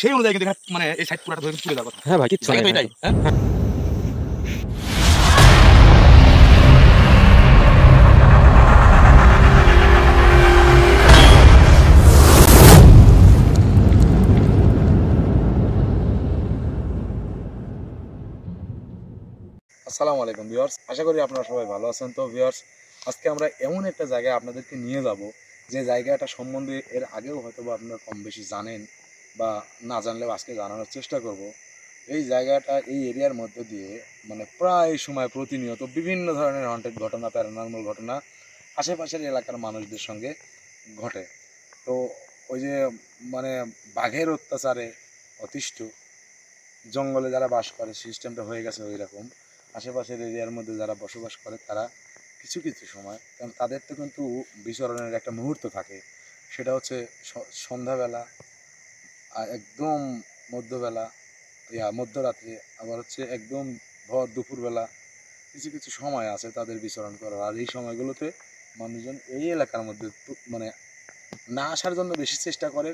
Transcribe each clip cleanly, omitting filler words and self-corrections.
সেই অনুযায়ী কিন্তু মানে এই সাইড পুরোটা ধরে তুলে দেওয়ার কথা। হ্যাঁ ভাই কিচ্ছু নাই এটাই হ্যাঁ। আসসালামু আলাইকুম ভিউয়ার্স, আশা করি আপনারা সবাই ভালো আছেন। তো ভিউয়ার্স, আজকে আমরা এমন একটা জায়গায় আপনাদেরকে নিয়ে যাব যে জায়গাটা সম্বন্ধে এর আগেও হয়তো বা আপনারা কম বেশি জানেন বা না জানলেও আজকে জানানোর চেষ্টা করব। এই জায়গাটা এই এরিয়ার মধ্যে দিয়ে মানে প্রায় সময় প্রতিনিয়ত বিভিন্ন ধরনের হন্টেড ঘটনা, প্যারানর্মাল ঘটনা আশেপাশের এলাকার মানুষদের সঙ্গে ঘটে। তো ওই যে মানে বাঘের অত্যাচারে অতিষ্ঠ জঙ্গলে যারা বাস করে সিস্টেমটা হয়ে গেছে ওই রকম। আশেপাশের এরিয়ার মধ্যে যারা বসবাস করে তারা কিছু কিছু সময়, কারণ তাদের তো কিন্তু বিচরণের একটা মুহূর্ত থাকে, সেটা হচ্ছে সন্ধ্যাবেলা আর একদম মধ্যবেলা, মধ্যরাত্রে, আবার হচ্ছে একদম ভর দুপুরবেলা। কিছু কিছু সময় আছে তাদের বিচরণ করার, আর এই সময়গুলোতে মানুষজন এই এলাকার মধ্যে মানে না আসার জন্য বেশি চেষ্টা করে।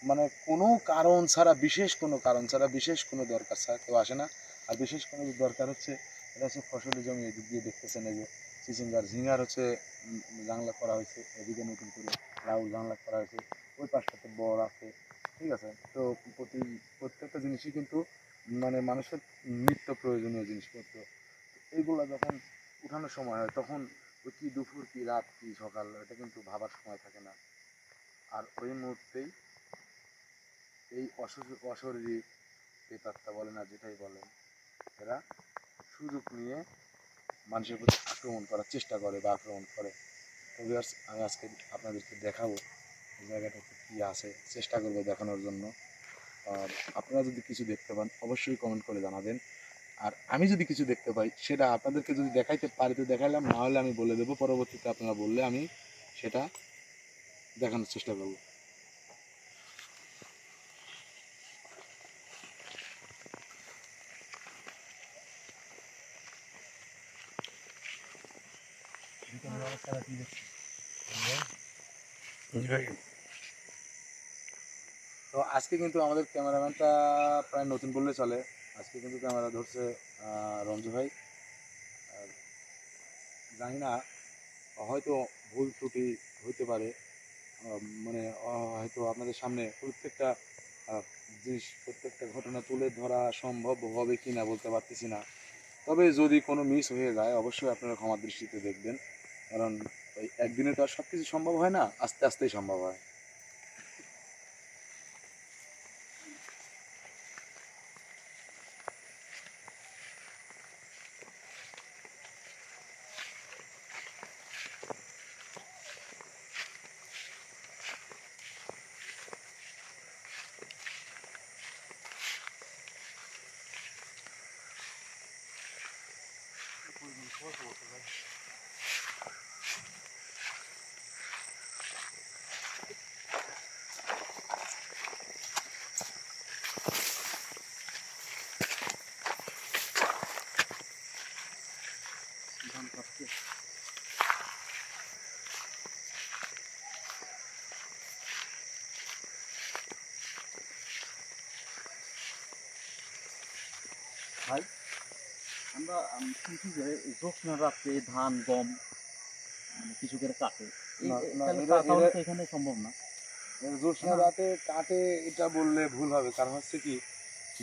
মানে কোনো কারণ ছাড়া, বিশেষ কোনো কারণ ছাড়া, বিশেষ কোনো দরকার ছাড়া কেউ আসে না। আর বিশেষ কোনো দরকার হচ্ছে, এটা হচ্ছে ফসলি জমি, এদিক দিয়ে দেখতেছেন এই যে চিচিঙ্গার ঝিঙ্গার হচ্ছে জাংলা করা হয়েছে, এদিকে নতুন করে লাউ জাংলা করা হয়েছে, ওই পাশটাতে বর আছে, ঠিক আছে। তো প্রত্যেকটা জিনিসই কিন্তু মানে মানুষের নিত্য প্রয়োজনীয় জিনিসপত্র। এইগুলো যখন উঠানোর সময় হয় তখন ওই কি দুপুর কি রাত কি সকাল এটা কিন্তু ভাবার সময় থাকে না। আর ওই মুহূর্তেই এই অশরীরী প্রেতাত্মা বলেন আর যেটাই বলেন, এরা সুযোগ নিয়ে মানুষের প্রতি আক্রমণ করার চেষ্টা করে বা আক্রমণ করে। তো ভিউয়ার্স, আমি আজকে আপনাদেরকে দেখাবো এই জায়গাটাতে কী আছে, চেষ্টা করবো দেখানোর জন্য। আর আপনারা যদি কিছু দেখতে পান অবশ্যই কমেন্ট করে জানাবেন। আর আমি যদি কিছু দেখতে পাই সেটা আপনাদেরকে যদি দেখাইতে পারি তো দেখাইলাম, না হলে আমি বলে দেবো, পরবর্তীতে আপনারা বললে আমি সেটা দেখানোর চেষ্টা করবো। তো আজকে কিন্তু আমাদের ক্যামেরাম্যানটা প্রায় নতুন বললে চলে। আজকে কিন্তু ক্যামেরা ধরছে রঞ্জু ভাই। জানি না, হয়তো ভুল ত্রুটি হইতে পারে, মানে হয়তো আপনাদের সামনে প্রত্যেকটা জিনিস, প্রত্যেকটা ঘটনা তুলে ধরা সম্ভব হবে কি না বলতে পারতেছি না। তবে যদি কোনো মিস হয়ে যায় অবশ্যই আপনারা ক্ষমার দৃষ্টিতে দেখবেন, কারণ ওই একদিনে তো আর সব কিছু সম্ভব হয় না, আস্তে আস্তেই সম্ভব হয়। ভাই, আমরা শুনছি যে জ্যোৎস্না রাত্রে ধান গম মানে কৃষকেরা কাটে, এখানে সম্ভব না। জ্যোৎস্না রাতে কাটে এটা বললে ভুল হবে, কারণ হচ্ছে কি,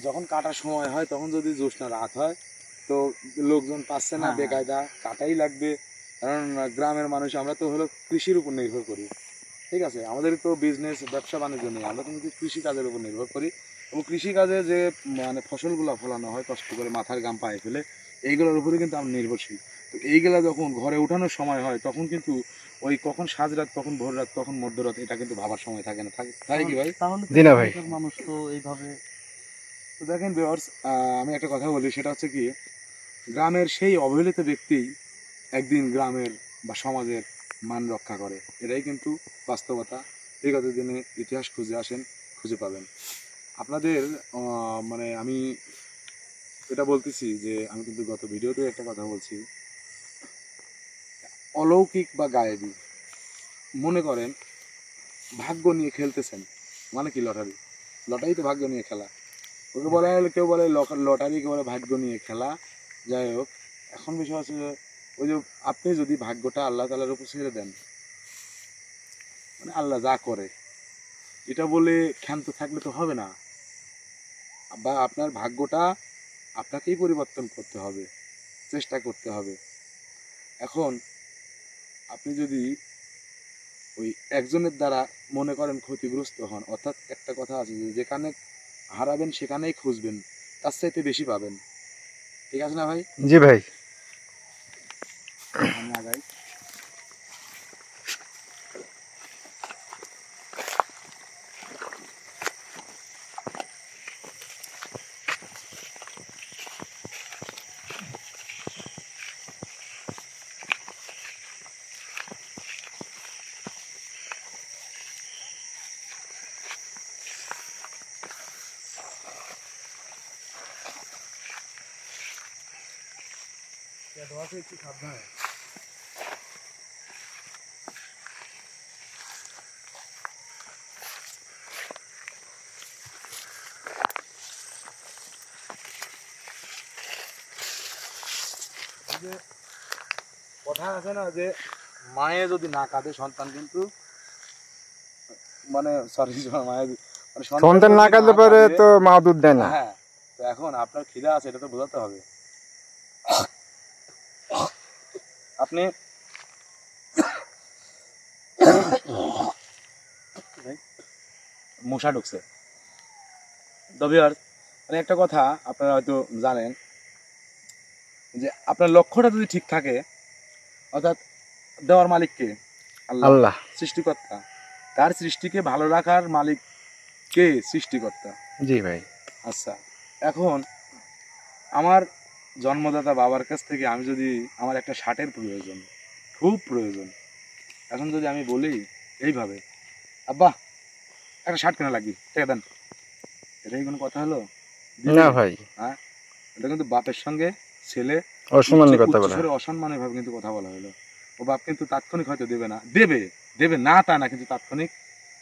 যখন কাটার সময় হয় তখন যদি জ্যোৎস্না রাত হয় তো লোকজন পাচ্ছে না, বেকায়দা কাটাই লাগবে। কারণ গ্রামের মানুষ আমরা তো হলো কৃষির উপর নির্ভর করি, ঠিক আছে। আমাদের তো বিজনেস, ব্যবসা বাণিজ্য নেই, আমরা কিন্তু কৃষিকাজের উপর নির্ভর করি। এবং কৃষিকাজে যে মানে ফসলগুলো ফলানো হয় কষ্ট করে মাথার ঘাম পায়ে ফেলে, এইগুলোর উপরে কিন্তু আমরা নির্ভরশীল। তো এইগুলা যখন ঘরে ওঠানোর সময় হয় তখন কিন্তু ওই কখন সাজরাত, কখন ভোররাত, কখন মধ্যরাত, এটা কিন্তু ভাবার সময় থাকে না, তাই কি ভাই? জি না ভাই, মানুষ তো এইভাবে। তো দেখেন ভিউয়ার্স, আমি একটা কথা বলি, সেটা হচ্ছে কি, গ্রামের সেই অবহেলিত ব্যক্তি একদিন গ্রামের বা সমাজের মান রক্ষা করে, এটাই কিন্তু বাস্তবতা। বিগত দিনে ইতিহাস খুঁজে আসেন, খুঁজে পাবেন। আপনাদের মানে আমি এটা বলতেছি যে আমি কিন্তু গত ভিডিওতে একটা কথা বলছি, অলৌকিক বা গায়েবী, মনে করেন ভাগ্য নিয়ে খেলতেছেন, মানে কি লটারি, লটারি তো ভাগ্য নিয়ে খেলা, ওকে বলে কেউ বলে লটারি, কেউ বলে ভাগ্য নিয়ে খেলা। যাই হোক, এখন বিষয় হচ্ছে যে ওই যে আপনি যদি ভাগ্যটা আল্লাহ তাআলার উপর ছেড়ে দেন, মানে আল্লাহ যা করে এটা বলে ক্ষান্ত থাকলে তো হবে না, বা আপনার ভাগ্যটা আপনাকেই পরিবর্তন করতে হবে, চেষ্টা করতে হবে। এখন আপনি যদি ওই একজনের দ্বারা মনে করেন ক্ষতিগ্রস্ত হন, অর্থাৎ একটা কথা আছে যে যেখানে হারাবেন সেখানেই খুঁজবেন, তার চাইতে বেশি পাবেন। ঠিক আছে না ভাই? জি ভাই। আমি আগাই। একটু সাবধানে। যে কথা আছে না যে মায়ে যদি না কাঁদে সন্তান কিন্তু মানে সরি মায়ের মানে সন্তান না কাঁদলে পারে তো মা দুধ দেয় না। হ্যাঁ, তো এখন আপনার খিদা আছে এটা তো বোঝাতে হবে। আপনি মশা ঢুকছে। তবে আর মানে একটা কথা আপনারা হয়তো জানেন যে আপনার লক্ষ্যটা যদি ঠিক থাকে, অর্থাৎ দেওয়ার মালিক কে? আল্লাহ, সৃষ্টিকর্তা। তার সৃষ্টিকে ভালো রাখার মালিক কে? সৃষ্টিকর্তা। জি ভাই। আচ্ছা, এখন আমার জন্মদাতা বাবার কাছ থেকে আমি যদি আমার একটা শার্টের প্রয়োজন, খুব প্রয়োজন, এখন যদি আমি বলি এইভাবে, আব্বা একটা শার্ট কেনা লাগবে, টাকা দেন, এটাই কোনো কথা হলো? না ভাই, হ্যাঁ, এটা কিন্তু বাপের সঙ্গে ছেলে অসম্মানের কথা বলা। অসম্মানের ভাবে কিন্তু কথা বলা হলো। ও বাপ কিন্তু তাৎক্ষণিক হয়তো দেবে না, দেবে দেবে না তা না, কিন্তু তাৎক্ষণিক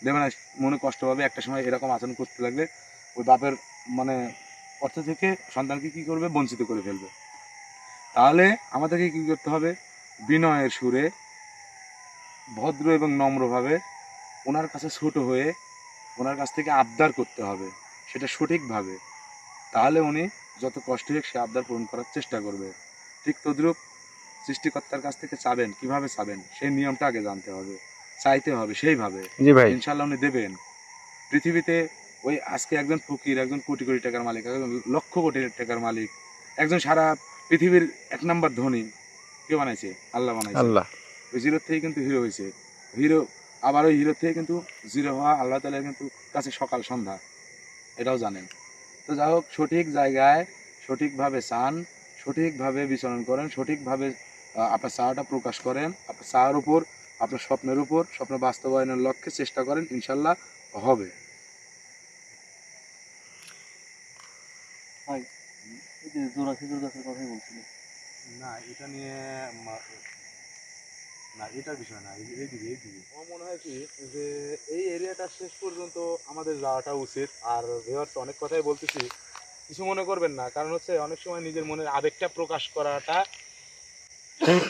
দেবে না, মনে কষ্ট পাবে, একটা সময় এরকম আচরণ করতে লাগবে, ওই বাপের মানে অর্থ থেকে সন্তানকে কি করবে? বঞ্চিত করে ফেলবে। তাহলে আমাদেরকে কি করতে হবে? বিনয়ের সুরে, ভদ্র এবং নম্রভাবে ওনার কাছে ছোট হয়ে ওনার কাছ থেকে আবদার করতে হবে, সেটা সঠিকভাবে। তাহলে উনি যত কষ্ট হোক সে আবদার পূরণ করার চেষ্টা করবে। ঠিক তদ্রূপ সৃষ্টিকর্তার কাছ থেকে চাবেন, কিভাবে চাবেন সেই নিয়মটা আগে জানতে হবে, চাইতে হবে সেইভাবে। জি ভাই। ইনশাল্লাহ উনি দেবেন। পৃথিবীতে ওই আজকে একজন ফকির, একজন কোটি কোটি টাকার মালিক, একজন লক্ষ কোটি টাকার মালিক, একজন সারা পৃথিবীর 1 নম্বর ধনী কে বানাইছে? আল্লাহ বানাইছে। আল্লাহ। ওই জিরো থেকে কিন্তু হিরো হয়েছে। হিরো আবার ওই হিরো থেকে কিন্তু জিরো হওয়া আল্লাহ তাআলার কিন্তু কাছে সকাল সন্ধ্যা, এটাও জানেন। তো যাই হোক, সঠিক জায়গায় সঠিকভাবে চান, সঠিকভাবে বিচরণ করেন, সঠিকভাবে আপনার চাওয়াটা প্রকাশ করেন, আপনার চাওয়ার উপর, আপনার স্বপ্নের উপর, স্বপ্ন বাস্তবায়নের লক্ষ্যে চেষ্টা করেন, ইনশাল্লাহ হবে। ভাই এই যে জোড়া খেজুর গাছের কথাই বলছিলেন। না, এটা নিয়ে না, এটার বিষয় না, এইদিকে আমার মনে হয় কি যে এই এরিয়াটা শেষ পর্যন্ত আমাদের যাওয়াটা উচিত। আর ভিউয়ার্স, অনেক কথাই বলতেছি, কিছু মনে করবেন না, কারণ হচ্ছে অনেক সময় নিজের মনের আবেগটা প্রকাশ করাটা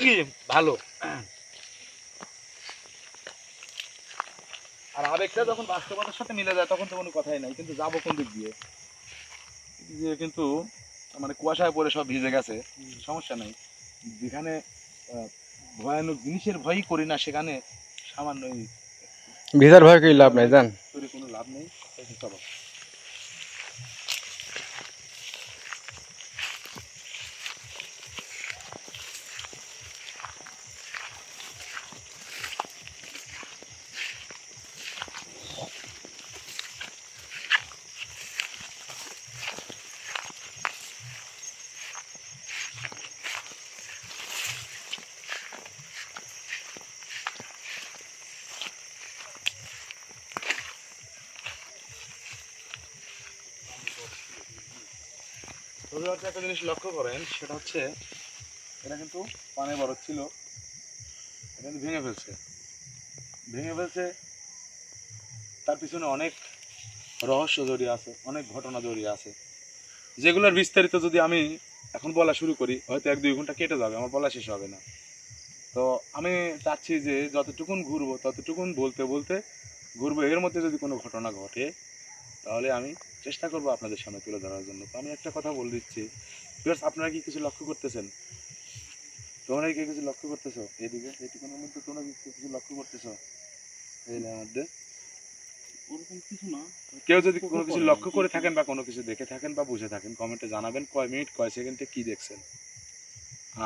কি ভালো। আর আবেগটা যখন বাস্তবতার সাথে মিলে যায় তখন তো কোনো কথাই নাই। কিন্তু যাবো কোন দিক দিয়ে? যে কিন্তু মানে কুয়াশায় পড়ে সব ভিজে গেছে, সমস্যা নাই। যেখানে ভয়ানক জিনিসের ভয়ই করি না, সেখানে সামান্য ভিজার ভয় কই লাভ নাই জান। কোনো লাভ নেই। চলো। তবে হচ্ছে একটা জিনিস লক্ষ্য করেন, সেটা হচ্ছে এটা কিন্তু পানে বরফ ছিল, এটা কিন্তু ভেঙে ফেলছে। তার পিছনে অনেক রহস্য জড়িয়ে আছে, অনেক ঘটনা জড়িয়ে আছে, যেগুলোর বিস্তারিত যদি আমি এখন বলা শুরু করি হয়তো 1-2 ঘন্টা কেটে যাবে, আমার বলা শেষ হবে না। তো আমি চাচ্ছি যে যতটুকুন ঘুরবো ততটুকুন বলতে বলতে ঘুরবো, এর মধ্যে যদি কোনো ঘটনা ঘটে তাহলে আমি চেষ্টা করবো আপনাদের সামনে তুলে ধরার জন্য। তো আমি একটা কথা বলে দিচ্ছি, আপনারা কি কিছু লক্ষ্য করতেছেন? তোমরা কি কিছু লক্ষ্য করতেছো? এদিকে এইটুকুনের মধ্যে তোমরা কি কিছু লক্ষ্য করতেছো? এই মধ্যে ওরকম কিছু না। কেউ যদি কোনো কিছু লক্ষ্য করে থাকেন বা কোনো কিছু দেখে থাকেন বা বুঝে থাকেন কমেন্টে জানাবেন, কয় মিনিট কয় সেকেন্ডে কি দেখছেন।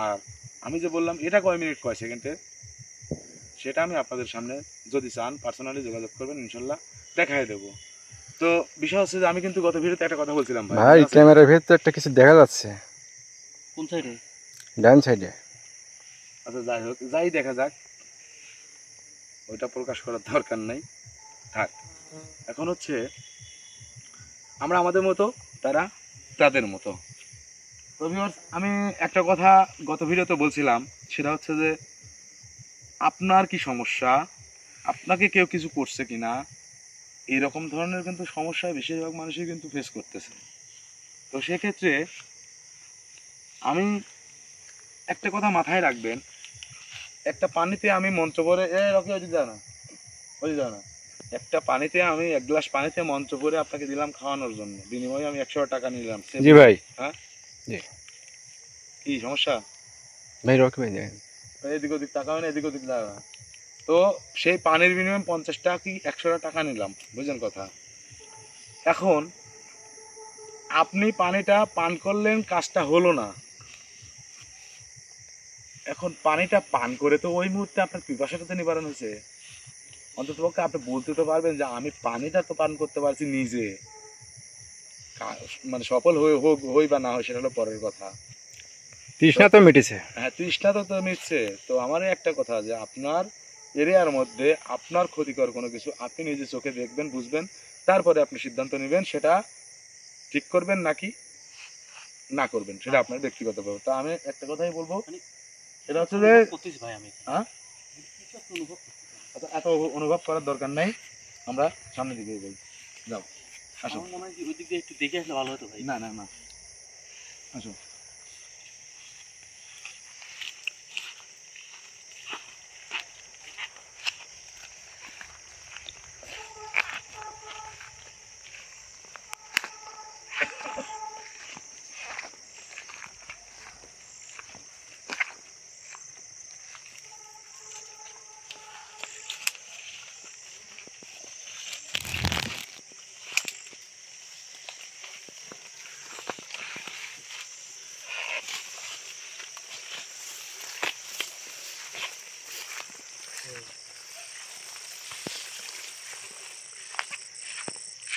আর আমি যে বললাম এটা কয় মিনিট কয় সেকেন্ডে, সেটা আমি আপনাদের সামনে যদি চান পার্সোনালি যোগাযোগ করবেন, ইনশাল্লাহ দেখাই দেবো। তো বিষয় হচ্ছে যে আমি কিন্তু গত ভিডিওতে একটা কথা বলছিলাম ভাই, ভাই ক্যামেরার ভেতর একটা কিছু দেখা যাচ্ছে কোন সাইডে? ডান সাইডে। আচ্ছা যাই হোক, যাই দেখা যাক, ওইটা প্রকাশ করার দরকার নাই, থাক। এখন হচ্ছে আমরা আমাদের মতো, তারা তাদের মতো। তো ভিউয়ার্স, আমি একটা কথা গত ভিডিওতে বলছিলাম, সেটা হচ্ছে যে আপনার কি সমস্যা, আপনাকে কেউ কিছু করছে কিনা, এইরকম ধরনের কিন্তু সমস্যা বেশিরভাগ মানুষই কিন্তু ফেস করতেছে। তো সেক্ষেত্রে আমি একটা কথা মাথায় রাখবেন, একটা পানিতে আমি মন্ত্র পড়ে রকি ওই যাও না, ওই যাও না, একটা পানিতে আমি 1 গ্লাস পানিতে মন্ত্র পড়ে আপনাকে দিলাম খাওয়ানোর জন্য, বিনিময়ে আমি 100 টাকা নিলাম। জি ভাই। হ্যাঁ জি কি সমস্যা? ভাই, রকি ভাই দেখেন। এদিক ওদিক তাকাবে না, এদিক ওদিক তাকাবে না। তো সেই পানির বিনিময়ে 50 টাকা কি 100 টাকা নিলাম, বুঝলেন কথা। এখন আপনি পানিটা পান করলেন, কাজটা হলো না। এখন পানিটা পান করে তো ওই মুহূর্তে আপনার পিপাসাটা তো নিবারণ হয়েছে, অন্ততপক্ষে আপনি বলতে তো পারবেন যে আমি পানিটা তো পান করতে পারছি নিজে। মানে সফল হই বা না হয় সেটা হলো পরের কথা। তৃষ্ণা তো মিটেছে। হ্যাঁ, তৃষ্ণা তো মিটছে। তো আমার একটা কথা যে আপনার এরিয়ার মধ্যে আপনার ক্ষতিকর কোনো কিছু আপনি নিজে চোখে দেখবেন, বুঝবেন, তারপরে আপনি সিদ্ধান্ত নেবেন সেটা ঠিক করবেন নাকি না করবেন, সেটা আপনার ব্যক্তিগত ব্যাপার। তো আমি একটা কথাই বলবো, সেটা হচ্ছে যে করতেছি ভাই আমি। হ্যাঁ, কিছু একটা অনুভব করতেছি। এত অনুভব করার দরকার নাই, আমরা সামনের দিকে যাই, যাও আসো। আমার মনে হয় যে ওই দিক দিয়ে একটু দেখে আসলে ভালো হতো ভাই। না না না, আসো।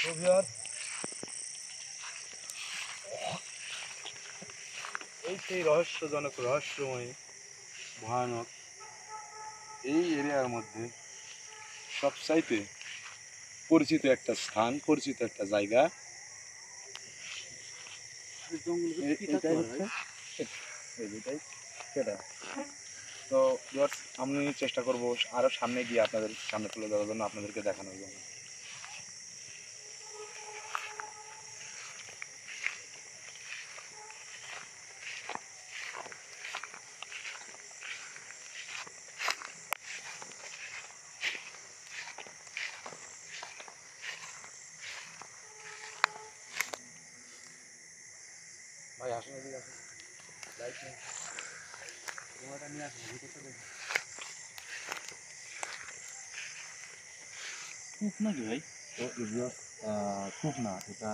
তো ভিউয়ার্স, এই সেই রহস্যজনক, রহস্যময়, ভয়ানক এই এরিয়ার মধ্যে সবচাইতে পরিচিত একটা স্থান, পরিচিত একটা জায়গা, এটাই হচ্ছে এইটাই সেটা। তো ভিউয়ার্স, আমি চেষ্টা করব আরো সামনে গিয়ে আপনাদের সামনে তুলে ধরার জন্য, আপনাদেরকে দেখানোর জন্য। ভাই আসুন, এদিকে আসুন, লাইট নেই, ক্যামেরাটা নিয়ে আসুন, ভিতরটা দেখুন। খুব নাকি ভাই? তো ভিউয়ার্স, খুব না, এটা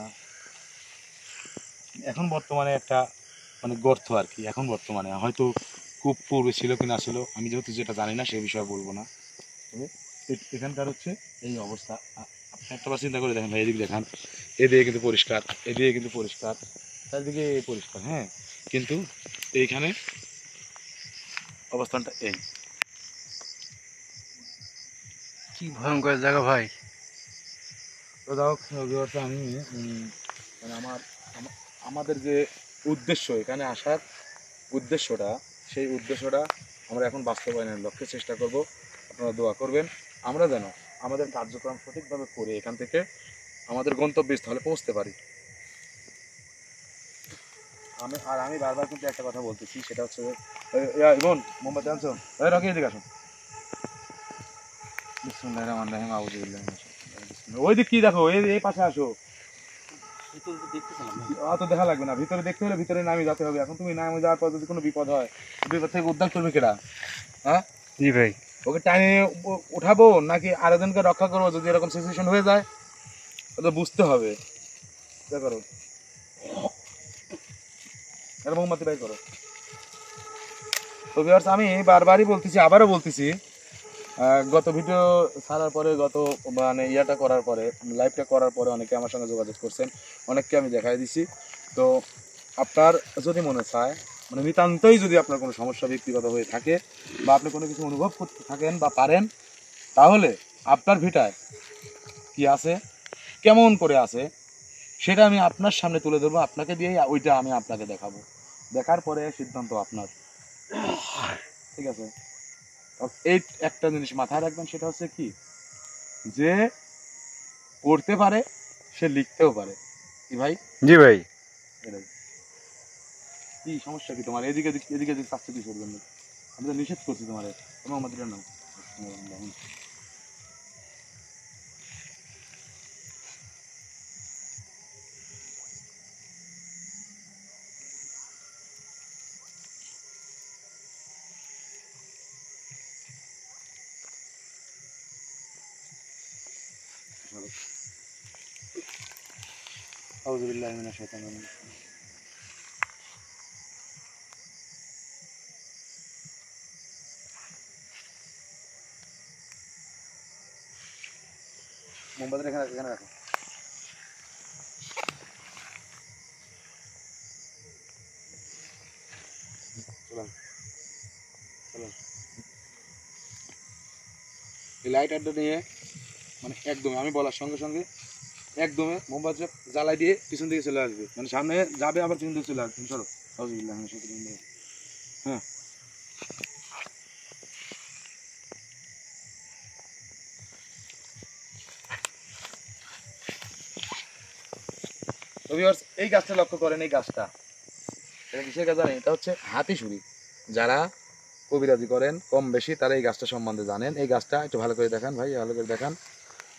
এখন বর্তমানে একটা মানে গর্ত আর কি, এখন বর্তমানে হয়তো খুব পূর্বে ছিল কি না ছিল, আমি যেহেতু যেটা জানি না সে বিষয়ে বলবো না। তবে এখানকার হচ্ছে এই অবস্থা। আপনি একটা বার চিন্তা করে দেখেন ভাই, এদিকে দেখান, এদিকে কিন্তু পরিষ্কার, এদিকে কিন্তু পরিষ্কার, চারিদিকে পরিষ্কার, হ্যাঁ, কিন্তু এইখানে অবস্থানটা এই। কি ভয়ঙ্কর জায়গা ভাই। তো যাই হোক ভিউয়ার্স, আমি মানে আমাদের যে উদ্দেশ্য এখানে আসার উদ্দেশ্যটা, সেই উদ্দেশ্যটা আমরা এখন বাস্তবায়নের লক্ষ্যে চেষ্টা করব। আপনারা দোয়া করবেন আমরা যেন আমাদের কার্যক্রম সঠিকভাবে করে এখান থেকে আমাদের গন্তব্যস্থলে পৌঁছতে পারি। আমি বারবার কিন্তু একটা কথা বলতেছি, সেটা হচ্ছে ইমন মোহাম্মদ আনছো রকি এদিকে আসো। বিসমিল্লাহির রহমানির রহিম আউযুবিল্লাহি মিনাশ শাইতানির রাজিম। ওই দিক কি দেখো, এই পাশে আসো। ভিতরে তো দেখতেছিলাম ভাই। অত দেখা লাগবে না, ভিতরে দেখতে হলে ভিতরে নামে যেতে হবে। এখন তুমি নামে যাওয়ার পর যদি কোনো বিপদ হয়, বিপদ থেকে উদ্ধার করবে কেডা? হ্যাঁ জি ভাই। ওকে টাইমে উঠাবো নাকি আরেকজনকে রক্ষা করবো যদি এরকম সিচুয়েশন হয়ে যায়? তো বুঝতে হবে। করো এটা মোমবাতি বাই করো। তো ভিউয়ার্স, আমি বারবারই বলতেছি, আবারও বলতেছি, গত ভিডিও ছাড়ার পরে, গত মানে ইয়াটা করার পরে, লাইভটা করার পরে অনেকে আমার সঙ্গে যোগাযোগ করছেন, অনেককে আমি দেখাই দিছি। তো আপনার যদি মনে চায়, মানে নিতান্তই যদি আপনার কোনো সমস্যা ব্যক্তিগত হয়ে থাকে বা আপনি কোনো কিছু অনুভব করতে থাকেন বা পারেন, তাহলে আপনার ভিটায় কি আছে, কেমন করে আছে, সেটা আমি আপনার সামনে তুলে ধরবো, আপনাকে দিয়েই ওইটা আমি আপনাকে দেখাবো। দেখার পরে সিদ্ধান্ত আপনার, ঠিক আছে? এই একটা জিনিস মাথায় রাখবেন, সেটা হচ্ছে কি, যে পড়তে পারে সে লিখতেও পারে। কি ভাই? জি ভাই। এটাই। কি সমস্যা কি তোমার? এদিকে এদিকে চাচ্ছে কিসের জন্য? আমি তো নিষেধ করছি তোমার এবং আমাদের নাম। আউযু বিল্লাহি মিনাশ শাইতানির রাজিম। মোমবাতিটা এখানে রাখো, এখানে রাখো। চলুন চলুন। এই লাইট আড্ডা নিয়ে মানে একদম আমি বলার সঙ্গে সঙ্গে একদমে মোমবাতি জ্বালাই দিয়ে পিছন দিকে চলে আসবে, মানে সামনে যাবে আবার পিছন দিকে চলে আসবে। চলো। আউযু বিল্লাহি মিনাশ শাইতানির রাজিম। হ্যাঁ, তো ভিউয়ার্স, এই গাছটা লক্ষ্য করেন। এই গাছটা, এটা কিসের গাছ জানেন? এটা হচ্ছে হাতিশুঁড়ি। যারা কবিরাজি করেন কম বেশি তারা এই গাছটা সম্বন্ধে জানেন। এই গাছটা একটু ভালো করে দেখান ভাই, ভালো করে দেখান।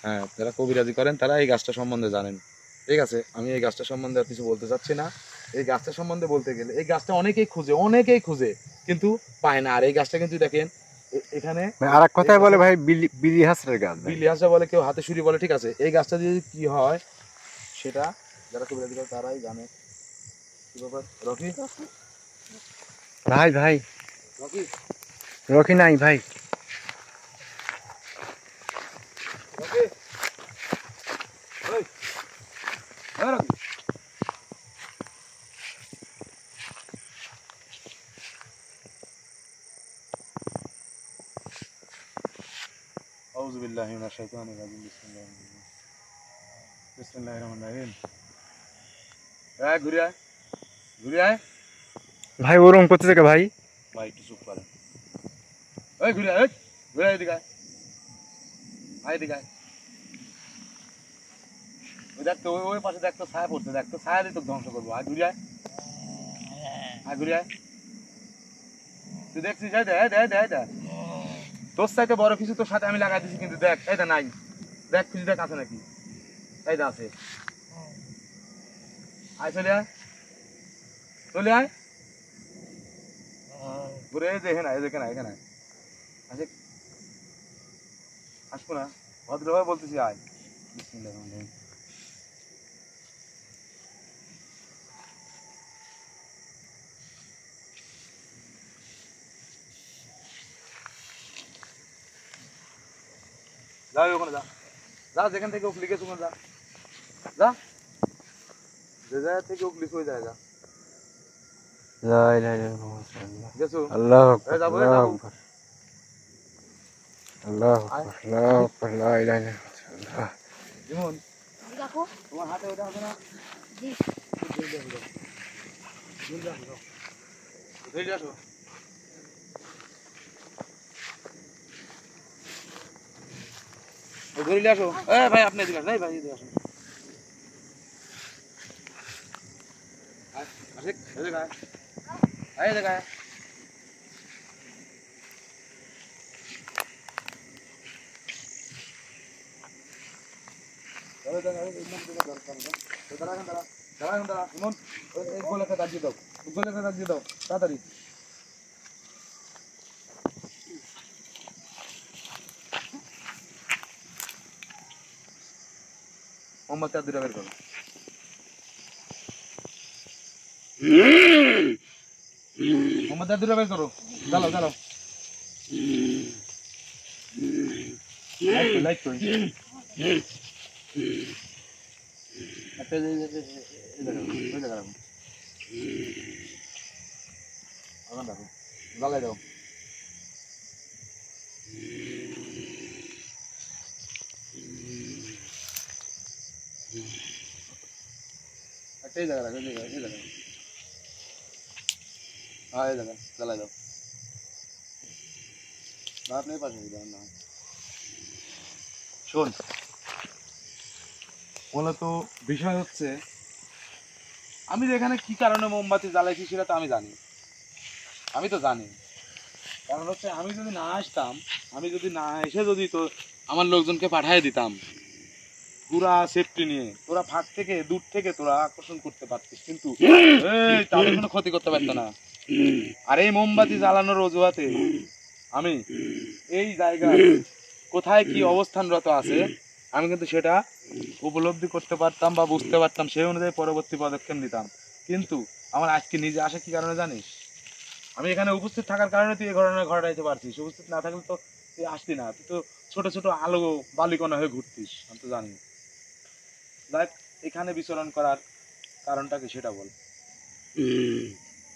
হ্যাঁ, যারা কবিরাজি করেন তারা এই গাছটা সম্বন্ধে জানেন। ঠিক আছে, আমি এই গাছটা সম্বন্ধে আর কিছু বলতে চাচ্ছি না। এই গাছটা সম্বন্ধে বলতে গেলে, এই গাছটা অনেকেই খুঁজে কিন্তু পায় না। আর এই গাছটা কিন্তু দেখেন এখানে আর এক কথায় বলে ভাই বিলি হাসরের গাছ ভাই। বিলিয়াসা বলে, কেউ হাতিশুঁড়ি বলে। ঠিক আছে, এই গাছটা দিয়ে কি হয় সেটা যারা কবিরাজি করে তারাই জানে। কি ব্যাপার রকি? ভাই ভাই রকি রকি নাই ভাই। রকি ওই হ্যাঁ রকি। আউযু বিল্লাহি মিনাশ শাইতানির রাজিম। বিসমিল্লাহির রহমানির রহিম। ঘুরে আয়, ঘুরে আয় ভাই ওরম করতে থেকে ভাই। ভাই, একটু চুপ করেন। ওই ঘুরে আয়, ঘুরে আয়, এদিকে আয়, আয় এদিকে আয়। ওই দেখ তো, ওই পাশে দেখ তো ছায়া পড়ছে, দেখ তো ছায়া দিয়ে তোকে ধ্বংস করবো। আয় ঘুরে আয়, আয় ঘুরে আয়। তুই দেখছিস? এই দেখ, দেখ দেখ দেখ, তোর চাইতে বড় কিছু তোর সাথে আমি লাগাই দিছি, কিন্তু দেখ এইটা নাই। দেখ কিছু দেখ আছে নাকি? এইটা আছে। আয় চলে আয়, চলে আয় ঘুরে। এই যে এখানে, এই যে এখানে, এখানে আচ্ছা আসবো না, ভদ্রভাবে বলতেছি আয়। বিসমিল্লাহির রহমানির রহিম। যা ওখানে যা, যা যেখান থেকে ওক লিখেছ ওখানে যা, যা যে জায়গা থেকে ওক লিখ হয়ে যায় যা। লা ইলাহা ইল্লাল্লাহ। গেছো? আল্লাহু এই যাবো, আকবার, এই যাবো। আল্লাহু আকবার, আল্লাহু আকবার, আল্লাহু আকবার, লা ইলাহা ইল্লাল্লাহ। যেমন দেখো তোমার হাতে ওটা আছে না? জি ধরে আসো। ধরে আসো। ভাই আপনি এদিকে আসুন, এই ভাই এদিকে আসুন। আশিক এই জায়গায় এই জায়গায় তাড়াতাড়ি মোহাম্মদ চার দুটা বের করো মোহাম্মদ চার দুটা বের করো চালো চালো লাইট করি একটা জ্বালাই দাও একটা এই জায়গা রাখো এই জায়গা হ্যাঁ এই জায়গা জ্বালাই দাও রাত নেই পাশে না শোন মূলত বিষয় হচ্ছে আমি এখানে কি কারণে মোমবাতি জ্বালাইছি সেটা তো আমি জানি কারণ হচ্ছে আমি যদি না আসতাম আমি যদি না এসে যদি তো আমার লোকজনকে পাঠিয়ে দিতাম পুরা সেফটি নিয়ে তোরা ফাঁক থেকে দূর থেকে তোরা আকর্ষণ করতে পারতিস কিন্তু এই তাদের কোনো ক্ষতি করতে পারতো না আর এই মোমবাতি জ্বালানোর অজুহাতে আমি এই জায়গায় কোথায় কি অবস্থানরত আছে আমি কিন্তু সেটা উপলব্ধি করতে পারতাম বা বুঝতে পারতাম সেই অনুযায়ী পরবর্তী পদক্ষেপ নিতাম কিন্তু আমার আজকে নিজে আসা কি কারণে জানিস আমি এখানে উপস্থিত থাকার কারণে তুই এই ঘটনা ঘটাইতে পারছিস উপস্থিত না থাকলে তো তুই আসতি না তুই তো ছোট ছোট আলো বালিকণা হয়ে ঘুরতিস আমি তো জানি দেখ এখানে বিচরণ করার কারণটা কি সেটা বল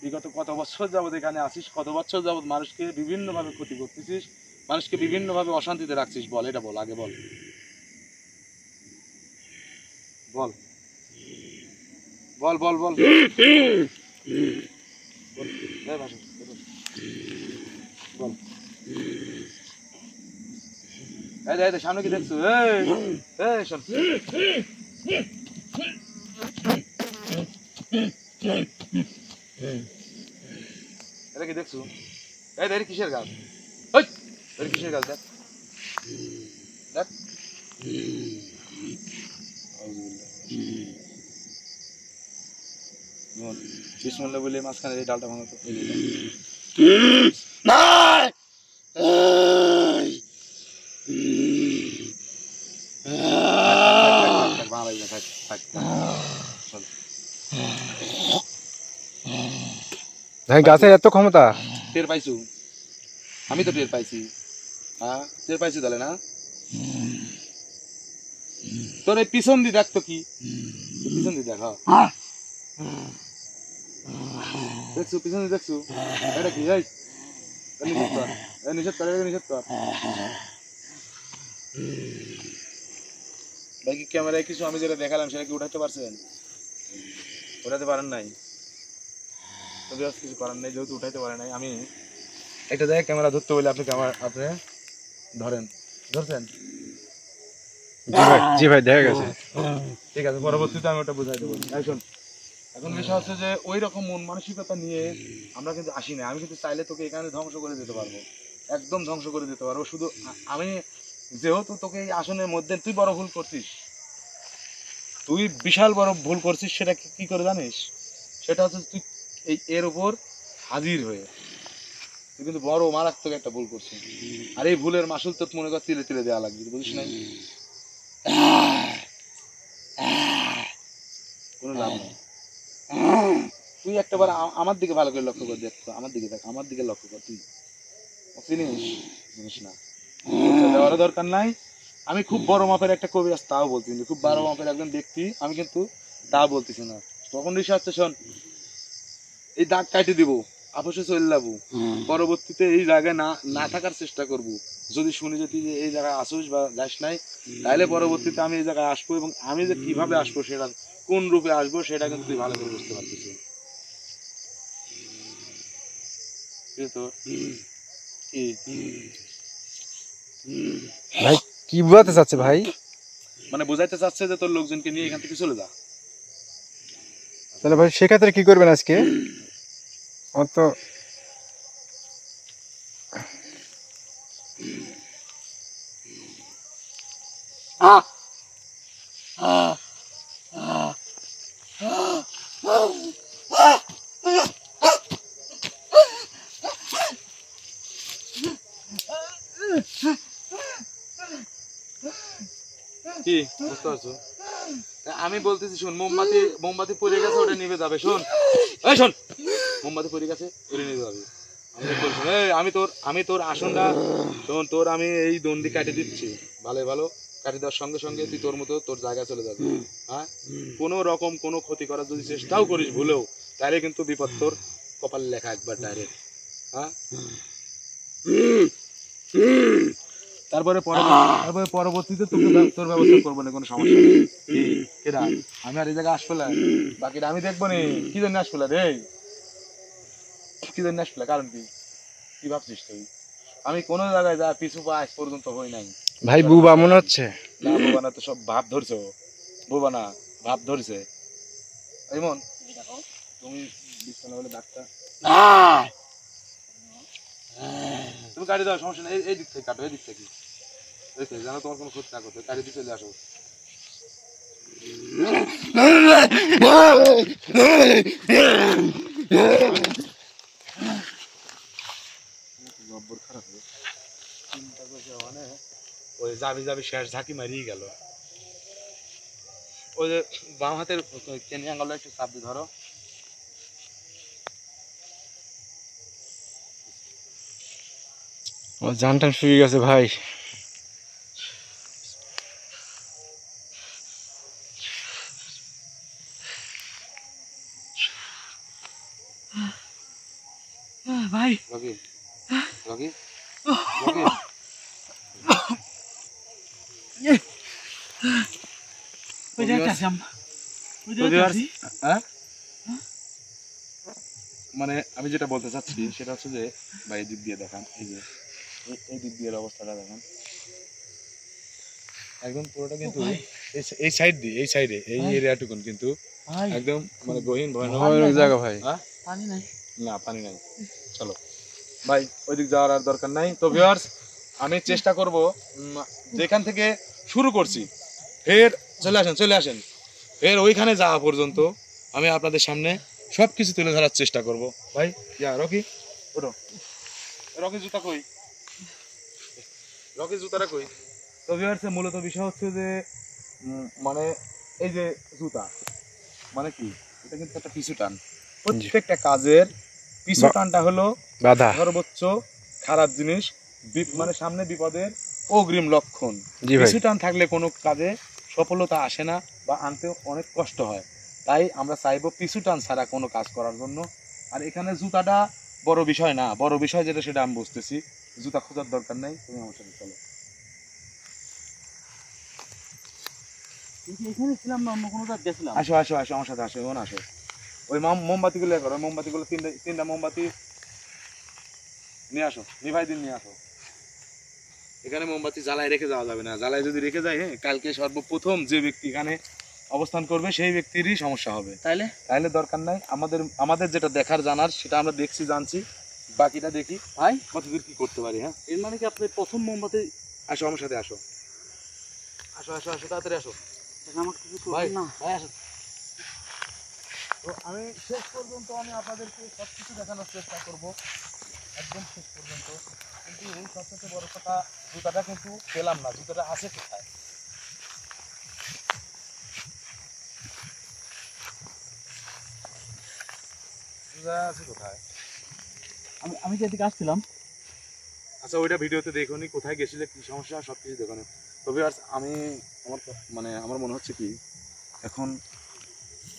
বিগত কত বছর যাবত এখানে আসিস কত বছর যাবত মানুষকে বিভিন্নভাবে ক্ষতি করতেছিস মানুষকে বিভিন্নভাবে অশান্তিতে রাখছিস বল এটা বল আগে বল বল বল বল বল বল এই সামনে কি দেখছো এই শোন এটা কি দেখছো এই দেখ কিসের গাছ কিসের গাছ দেখ দেখ বিসমিল্লাহ বলে মাঝখানে এই ডালটা ভাঙা তো ভাই গাছের এত ক্ষমতা টের পাইছু আমি তো টের পাইছি হ্যাঁ টের পাইছি তাহলে না তোর এই পিছন দিয়ে দেখতো কি পিছন দিয়ে দেখা দেখছু পিছন দিয়ে দেখছু এটা কি নিষেধ কর ভাই কি ক্যামেরায় কিছু আমি যেটা দেখালাম সেটা কি উঠাতে পারছেন উঠাতে পারেন নাই তবে কিছু করার নেই যেহেতু উঠাইতে পারে নাই আমি একটা জায়গায় ক্যামেরা ধরতে বলে আপনি ধরেন ধরছেন জি ভাই দেখা গেছে ঠিক আছে পরবর্তীতে আমি ওটা বুঝাই দেবো এখন বিষয় হচ্ছে যে ওই রকম মন মানসিকতা নিয়ে আমরা কিন্তু আসি না আমি কিন্তু চাইলে তোকে এখানে ধ্বংস করে দিতে পারবো একদম ধ্বংস করে দিতে পারবো শুধু আমি যেহেতু তোকে এই আসনের মধ্যে তুই বড় ভুল করছিস তুই বিশাল বড় ভুল করছিস সেটা কি করে জানিস সেটা হচ্ছে তুই এই এর উপর হাজির হয়ে তুই কিন্তু বড় মারাত্মক একটা ভুল করছিস আর এই ভুলের মাসুল তো মনে কর তিলে তিলে দেওয়া লাগবে বুঝিস নাই কোনো লাভ নেই তুই একটাবার আমার দিকে ভালো করে লক্ষ্য কর দেখতো আমার দিকে দেখ আমার দিকে লক্ষ্য কর তুই জিনিস না দেওয়ার দরকার নাই আমি খুব বড় মাপের একটা কবি আছে তাও বলছি খুব বড় মাপের একজন ব্যক্তি আমি কিন্তু তা বলতেছি না তখন ঋষি হচ্ছে শোন এই দাগ কাটে দিব আপসে চলে যাবো পরবর্তীতে এই জায়গায় না থাকার চেষ্টা করব যদি শুনি যে তুই এই জায়গায় আসিস বা যাস নাই তাহলে পরবর্তীতে আমি এই জায়গায় আসবো এবং আমি যে কিভাবে আসবো সেটা কোন রূপে আসবো সেটা কিন্তু তুই ভালো করে বুঝতে পারছিস ভাই কি বোঝাতে চাচ্ছে ভাই মানে বোঝাইতে চাচ্ছে যে তোর লোকজনকে নিয়ে এখান থেকে চলে যা তাহলে ভাই সেক্ষেত্রে কি করবেন আজকে? আমার তো কি বুঝতে পারছো? আমি বলতেছি শোন, মোমবাতি মোমবাতি পড়ে গেছে, ওটা নিভে যাবে। শোন এই শোন, মোমবাতি পড়ে গেছে, ওটা নিভে যাবে। আমি বলছি আমি তোর আসনটা শোন, তোর আমি এই দণ্ডি কাটে দিচ্ছি, ভালো ভালো কাটে দেওয়ার সঙ্গে সঙ্গে তুই তোর মতো তোর জায়গায় চলে যাবি। হ্যাঁ, কোনো রকম কোনো ক্ষতি করার যদি চেষ্টাও করিস ভুলেও, তাহলে কিন্তু বিপদ তোর কপালে লেখা একবার ডাইরেক্ট। হ্যাঁ, তারপরে পরবর্তীতে তোকে তোর ব্যবস্থা করবো না, কোনো সমস্যা নেই। কেডা আমি আর এই জায়গায় আসলে বাকিটা আমি দেখবো নি। কি জন্য আসলে রে, কি জন্য আসলে, কারণ কি, কি ভাবছিস তুই? আমি কোনো জায়গায় যা পিছু পা আজ পর্যন্ত হই নাই। ভাই বুবা মনে হচ্ছে। না বোবা না, তো সব ভাব ধরছে, বোবা না ভাব ধরছে। এমন তুমি বিছানা বলে ডাক্তার, তুমি গাড়ি দাও, সমস্যা নেই, এই দিক থেকে কাটো, এই দিক থেকে জানো তোমার কোনো ক্ষতি না করতে, গাড়ি দিয়ে চলে আসো। জব্বর খারাপ হয়ে চিন্তা করছে, মানে ওই যাবি যাবি শেষ ঝাঁকি মারিয়ে গেল। ওই যে বাম হাতের কেনি আঙ্গুলটা একটু চাপ দিয়ে ধরো। আমার জান টান শুয়ে গেছে ভাই। ভাই রকি রকি রকি, ওই যে একটা আসাম, ওই যে তো একটা viewers, আছি। হ্যাঁ, মানে আমি যেটা বলতে চাচ্ছি সেটা হচ্ছে যে ভাই এই দিক দিয়ে দেখান, এই যে এই দিক দিয়ে অবস্থাটা দেখেন, একদম পুরোটা কিন্তু ভাই। এই সাইড দিয়ে, এই সাইডে এই ভাই। এরিয়াটুকুন কিন্তু ভাই একদম মানে গহীন ভয়ানক। ভয়ানক জায়গা ভাই। হ্যাঁ, পানি নাই। না পানি নাই। চলো ভাই, ওইদিক যাওয়ার আর দরকার নাই। তো ভিউয়ার্স, আমি চেষ্টা করব যেখান থেকে শুরু করছি ফের চলে আসেন ফের ওইখানে যাওয়া পর্যন্ত আমি আপনাদের সামনে সব কিছু তুলে ধরার চেষ্টা করব। ভাই ইয়া রকি, ওঠো। রকি জুতা কই, রকি জুতাটা কই? তো ভিউয়ার্স, মূলত বিষয় হচ্ছে যে মানে এই যে জুতা মানে কি, এটা কিন্তু একটা পিছু টান। প্রত্যেকটা কাজের পিছু টানটা হলো বাধা। সর্বোচ্চ খারাপ জিনিস, মানে সামনে বিপদের অগ্রিম লক্ষণ। জি ভাই। পিছু টান থাকলে কোনো কাজে সফলতা আসে না বা আনতে অনেক কষ্ট হয়। তাই আমরা চাইবো পিছু টান ছাড়া কোনো কাজ করার জন্য। আর এখানে জুতাটা বড় বিষয় না, বড় বিষয় যেটা সেটা আমি বুঝতেছি। জুতা খোঁজার দরকার নাই, তুমি আমার সাথে চলো। এখানে ছিলাম না, অন্য কোনো জায়গায় গেছিলাম। আসো আসো আসো, আমার সাথে আসো, এমন আসো। ওই মোমবাতিগুলো করো, মোমবাতিগুলো তিনটা মোমবাতি নিয়ে আসো, নিভাই দিন নিয়ে আসো। এখানে মোমবাতি জ্বালায় রেখে যাওয়া যাবে না, জ্বালায় যদি রেখে যায়, হ্যাঁ, কালকে সর্বপ্রথম যে ব্যক্তি এখানে অবস্থান করবে সেই ব্যক্তিরই সমস্যা হবে। তাইলে দরকার নাই, আমাদের যেটা দেখার জানার সেটা আমরা দেখছি জানছি, বাকিটা দেখি ভাই কতদূর কি করতে পারি। হ্যাঁ, এর মানে কি আপনি প্রথম মোমবাতি? আসো আমার সাথে, আসো আসো আসো আসো, তাড়াতাড়ি আসো আমাকে কিছু ভাই, করবেন না? ভাই আসো। তো আমি শেষ পর্যন্ত আমি আপনাদেরকে সবকিছু দেখানোর চেষ্টা করব, একদম শেষ পর্যন্ত। কিন্তু সবথেকে বড় কথা, জুতাটা কিন্তু পেলাম না, জুতাটা আছে কোথায়? জুতা আছে কোথায়? আমি যে এদিকে আসছিলাম। আচ্ছা, ওইটা ভিডিওতে দেখুনি, কোথায় গেছিলে, কি সমস্যা, সব কিছু দেখুনি। তবে আর আমি আমার মনে হচ্ছে কি, এখন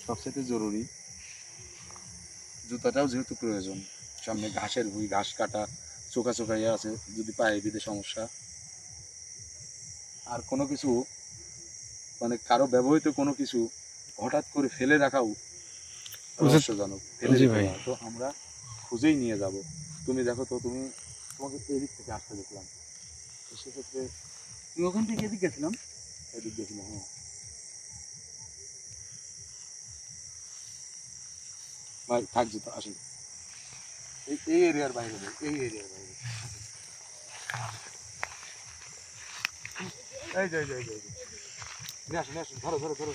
সবচেয়ে জরুরি জুতাটাও যেহেতু প্রয়োজন, সামনে ঘাসের ভুঁই, ঘাস কাটা, চোখা চোখা ইয়ে আছে, যদি পায়ে বিধে সমস্যা, আর কোনো কিছু মানে কারো ব্যবহৃত কোনো কিছু হঠাৎ করে ফেলে রাখাও রহস্যজনক। ফেলে জি রেখে ভাই। দেওয়া, তো আমরা খুঁজেই নিয়ে যাব। তুমি দেখো তো, তোমাকে এদিক থেকে আসতে দেখলাম, তো সেক্ষেত্রে তুমি ওখান থেকে এদিকে গেছিলাম। এদিক দেখলাম। হ্যাঁ, ভাই থাকছে তো আসেন, এই এরিয়ার বাইরে নেই, এই এরিয়ার বাইরে। এই যে নিয়ে আসুন ধরো ধরো ধরো।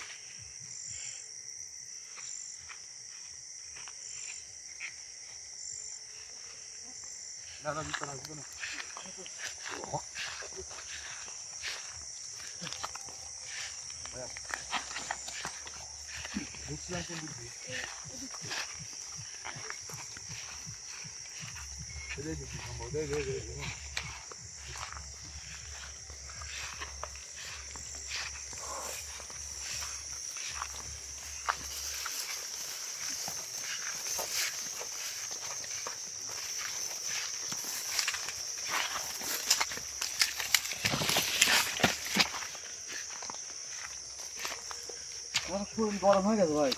না না ভিতরে আসবে না। বুঝছিলাম কোন দিক দিয়ে। এই যে সম্ভব এই আমার শরীর গরম হয়ে গেছে ভাই।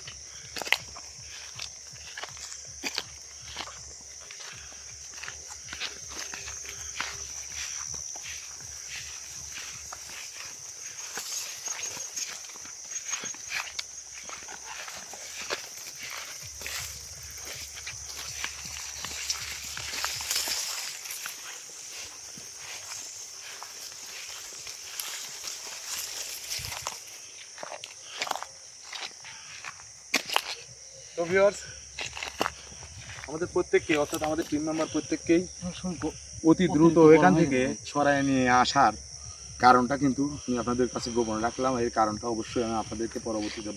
তো ভিউয়ার্স, আমাদের প্রত্যেককে অর্থাৎ আমাদের টিম মেম্বার প্রত্যেককেই অতি দ্রুত এখান থেকে সরায় নিয়ে আসার কারণটা কিন্তু আমি আপনাদের কাছে গোপন রাখলাম। এর কারণটা অবশ্যই আমি আপনাদেরকে পরবর্তীতে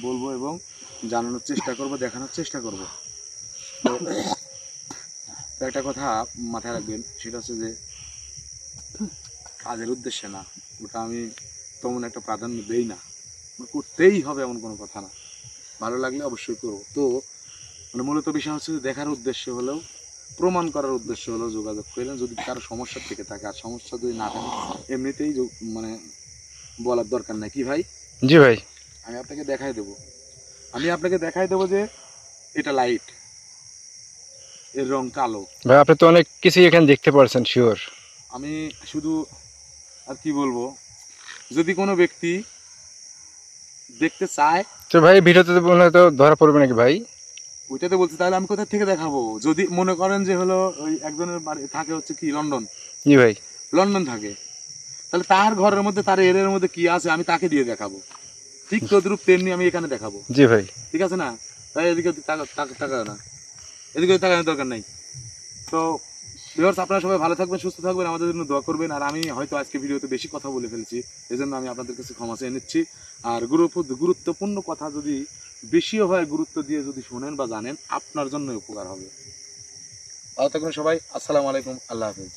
বলবো এবং জানানোর চেষ্টা করব, দেখানোর চেষ্টা করব। তো একটা কথা মাথায় রাখবেন, সেটা হচ্ছে যে কাজের উদ্দেশ্যে না, ওটা আমি তেমন একটা প্রাধান্য দেই না, করতেই হবে এমন কোনো কথা না, ভালো লাগলে অবশ্যই করবো। তো মানে মূলত বিষয় হচ্ছে দেখার উদ্দেশ্য হলেও, প্রমাণ করার উদ্দেশ্য হলেও যোগাযোগ করলেন। যদি কারো সমস্যা থেকে থাকে, আর সমস্যা যদি না থাকে এমনিতেই মানে বলার দরকার নাই। কি ভাই? জি ভাই। আমি আপনাকে দেখাই দেবো যে এটা লাইট, এর রং কালো। ভাই আপনি তো অনেক কিছু এখানে দেখতে পারছেন শিওর। আমি শুধু আর কি বলবো, যদি কোনো ব্যক্তি দেখতে চায় তো ভাই ভিডিওতে মনে হয় তো ধরা পড়বে নাকি ভাই? ওইটাতে বলছি, তাহলে আমি কোথা থেকে দেখাবো? যদি মনে করেন যে হলো ওই একজনের বাড়ি থাকে হচ্ছে কি লন্ডন, জি ভাই। লন্ডন থাকে, তাহলে তার ঘরের মধ্যে তার এরিয়ার মধ্যে কি আছে আমি তাকে দিয়ে দেখাবো, ঠিক তদ্রুপ তেমনি আমি এখানে দেখাবো। জি ভাই। ঠিক আছে না? তাই এদিকে তাকা না, এদিকে তাকানোর দরকার নাই। তো ভিউয়ার্স, আপনারা সবাই ভালো থাকবেন, সুস্থ থাকবেন, আমাদের জন্য দোয়া করবেন। আর আমি হয়তো আজকে ভিডিওতে বেশি কথা বলে ফেলছি, এজন্য আমি আপনাদের কাছে ক্ষমা চেয়ে নিচ্ছি। আর গুরুত্বপূর্ণ কথা যদি বেশিও হয়, গুরুত্ব দিয়ে যদি শোনেন বা জানেন, আপনার জন্য উপকার হবে। ভালো থাকবেন সবাই, আসসালামু আলাইকুম, আল্লাহ হাফেজ।